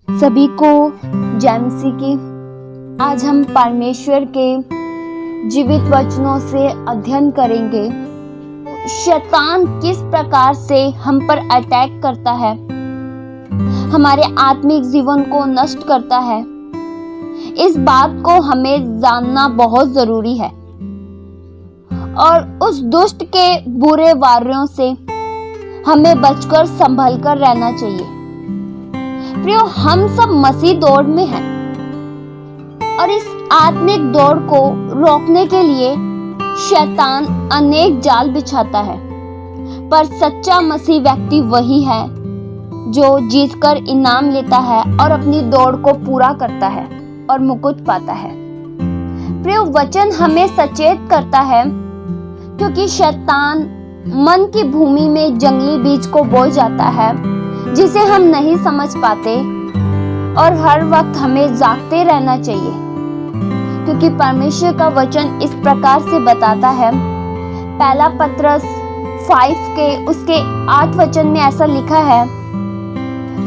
सभी को जय मसीह की। आज हम परमेश्वर के जीवित वचनों से अध्ययन करेंगे। शैतान किस प्रकार से हम पर अटैक करता है, हमारे आत्मिक जीवन को नष्ट करता है। इस बात को हमें जानना बहुत जरूरी है और उस दुष्ट के बुरे वारों से हमें बचकर संभल कर रहना चाहिए। प्रियो, हम सब मसीह दौड़ में हैं और इस आत्मिक दौड़ को रोकने के लिए शैतान अनेक जाल बिछाता है, पर सच्चा मसीह व्यक्ति वही है जो जीतकर इनाम लेता है और अपनी दौड़ को पूरा करता है और मुकुट पाता है। प्रियो, वचन हमें सचेत करता है क्योंकि शैतान मन की भूमि में जंगली बीज को बोए जाता है जिसे हम नहीं समझ पाते, और हर वक्त हमें जागते रहना चाहिए क्योंकि परमेश्वर का वचन इस प्रकार से बताता है। पहला पत्रस 5 के उसके 8 वचन में ऐसा लिखा है,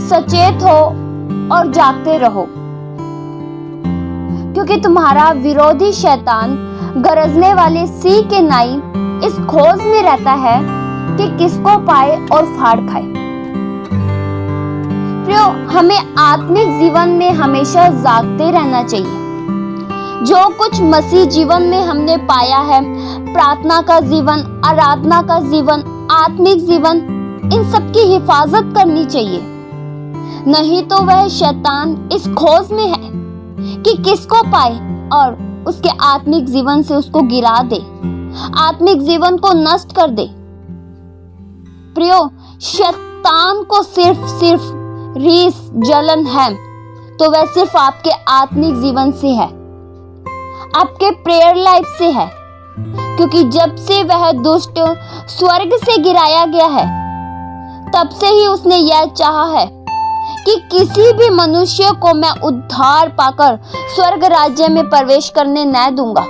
सचेत हो और जागते रहो क्योंकि तुम्हारा विरोधी शैतान गरजने वाले सिंह के नाई इस खोज में रहता है कि किसको पाए और फाड़ खाए। प्रियो, हमें आत्मिक जीवन में हमेशा जागते रहना चाहिए। जो कुछ मसीह जीवन में हमने पाया है, प्रार्थना का जीवन, आराधना का जीवन, आत्मिक जीवन, इन सब की हिफाजत करनी चाहिए। नहीं तो वह शैतान इस खोज में है कि किसको पाए और उसके आत्मिक जीवन से उसको गिरा दे, आत्मिक जीवन को नष्ट कर दे। प्रियो, शैतान को सिर्फ रीस जलन है तो वह सिर्फ आपके आत्मिक जीवन से है, आपके प्रेयर लाइफ से है, क्योंकि जब से वह दुष्ट स्वर्ग से गिराया गया है तब से ही उसने यह चाहा है कि किसी भी मनुष्य को मैं उद्धार पाकर स्वर्ग राज्य में प्रवेश करने न दूंगा।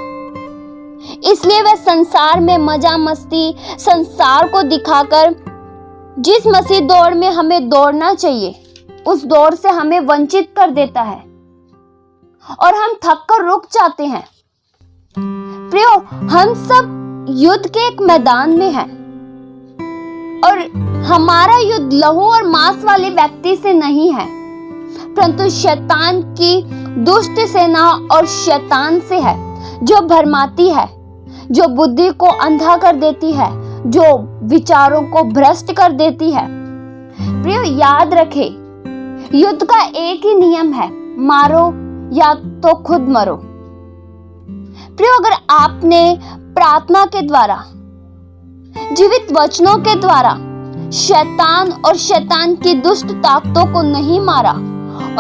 इसलिए वह संसार में मजा मस्ती, संसार को दिखाकर जिस मसीह दौड़ में हमें दौड़ना चाहिए उस दौड़ से हमें वंचित कर देता है और हम थक कर रुक जाते हैं। प्रियो, हम सब युद्ध के एक मैदान में हैं और हमारा युद्ध लहू और मांस वाले व्यक्ति से नहीं है, परंतु शैतान की दुष्ट सेना और शैतान से है, जो भरमाती है, जो बुद्धि को अंधा कर देती है, जो विचारों को भ्रष्ट कर देती है। प्रियो, याद रखे, युद्ध का एक ही नियम है, मारो या तो खुद मरो। प्रियो, अगर आपने प्रार्थना के द्वारा, जीवित वचनों के द्वारा शैतान और शैतान की दुष्ट ताकतों को नहीं मारा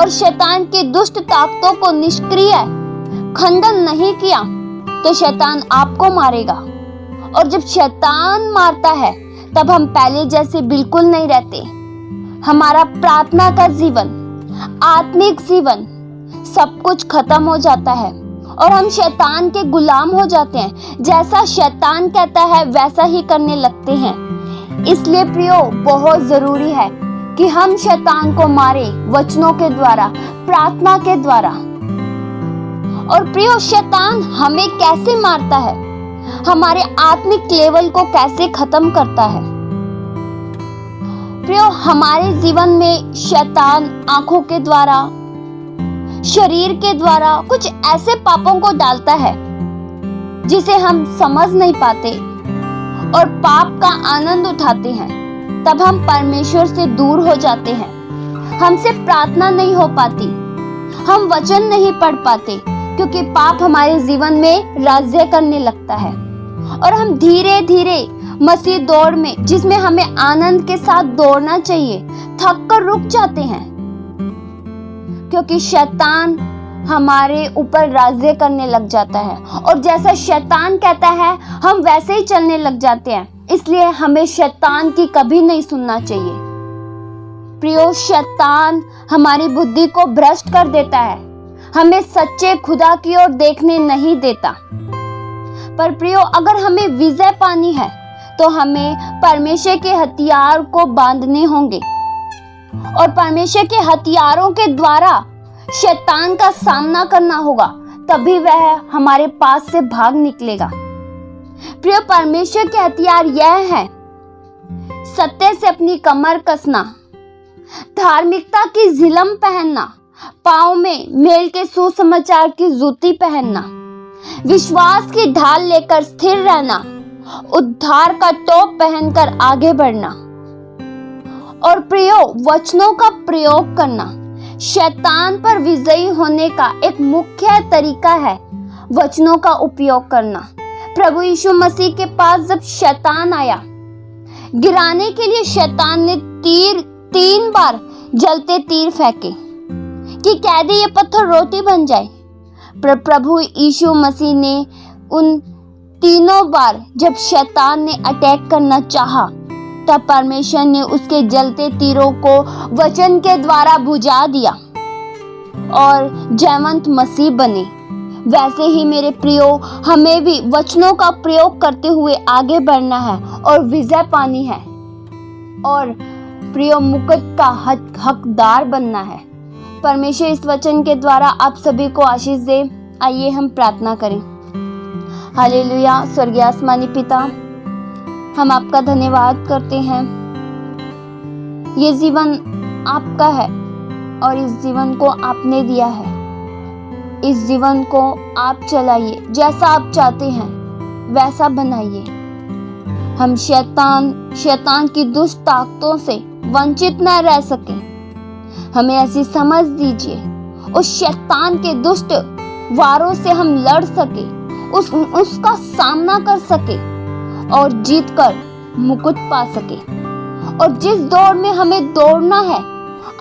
और शैतान की दुष्ट ताकतों को निष्क्रिय खंडन नहीं किया तो शैतान आपको मारेगा। और जब शैतान मारता है तब हम पहले जैसे बिल्कुल नहीं रहते। हमारा प्रार्थना का जीवन, आत्मिक जीवन, सब कुछ खत्म हो जाता है और हम शैतान के गुलाम हो जाते हैं। जैसा शैतान कहता है वैसा ही करने लगते हैं। इसलिए प्रियो, बहुत जरूरी है कि हम शैतान को मारे वचनों के द्वारा, प्रार्थना के द्वारा। और प्रियो, शैतान हमें कैसे मारता है, हमारे आत्मिक लेवल को कैसे खत्म करता है। प्रियो, हमारे जीवन में शैतान आंखों के द्वारा, शरीर के द्वारा कुछ ऐसे पापों को डालता है जिसे हम समझ नहीं पाते और पाप का आनंद उठाते हैं। तब हम परमेश्वर से दूर हो जाते हैं, हमसे प्रार्थना नहीं हो पाती, हम वचन नहीं पढ़ पाते क्योंकि पाप हमारे जीवन में राज्य करने लगता है और हम धीरे धीरे मसीह दौड़ में, जिसमें हमें आनंद के साथ दौड़ना चाहिए, थक कर रुक जाते हैं क्योंकि शैतान हमारे ऊपर राज्य करने लग जाता है और जैसा शैतान कहता है हम वैसे ही चलने लग जाते हैं। इसलिए हमें शैतान की कभी नहीं सुनना चाहिए। प्रियो, शैतान हमारी बुद्धि को भ्रष्ट कर देता है, हमें सच्चे खुदा की ओर देखने नहीं देता। पर प्रियो, अगर हमें विजय पानी है तो हमें परमेश्वर के हथियार को बांधने होंगे और परमेश्वर के हथियारों के द्वारा शैतान का सामना करना होगा, तभी वह हमारे पास से भाग निकलेगा। प्रिय, परमेश्वर के हथियार यह है: सत्य से अपनी कमर कसना, धार्मिकता की झिलम पहनना, पाँव में मेल के सुसमाचार की जूती पहनना, विश्वास की ढाल लेकर स्थिर रहना, उद्धार का टोप पहनकर आगे बढ़ना और प्रियो वचनों का प्रयोग करना। शैतान पर विजयी होने का एक मुख्य तरीका है वचनों का उपयोग करना। प्रभु यीशु मसीह के पास जब शैतान आया, गिराने के लिए शैतान ने 3 बार जलते तीर फेंके कि कह दे ये पत्थर रोटी बन जाए। प्रभु यीशु मसीह ने उन तीनों बार जब शैतान ने अटैक करना चाहा, तब परमेश्वर ने उसके जलते तीरों को वचन के द्वारा बुझा दिया और जयवंत मसीह बने। वैसे ही मेरे प्रियो, हमें भी वचनों का प्रयोग करते हुए आगे बढ़ना है और विजय पानी है और प्रियो मुकुट का हकदार बनना है। परमेश्वर इस वचन के द्वारा आप सभी को आशीष दे। आइए हम प्रार्थना करें। हालेलुया। स्वर्गीय आसमानी पिता, हम आपका धन्यवाद करते हैं। ये जीवन आपका है और इस जीवन को आपने दिया है। इस जीवन को आप चलाइए, जैसा आप चाहते हैं वैसा बनाइए। हम शैतान की दुष्ट ताकतों से वंचित न रह सके। हमें ऐसी समझ दीजिए, उस शैतान के दुष्ट वारों से हम लड़ सके, उसका सामना कर सके और जीतकर मुकुट पा सके। और जिस दौड़ में हमें दौड़ना है,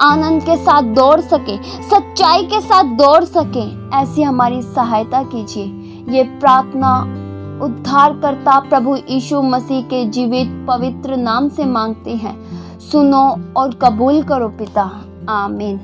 आनंद के साथ दौड़ सके, सच्चाई के साथ दौड़ सके, ऐसी हमारी सहायता कीजिए। ये प्रार्थना उद्धारकर्ता प्रभु यीशु मसीह के जीवित पवित्र नाम से मांगते हैं। सुनो और कबूल करो पिता। आमीन।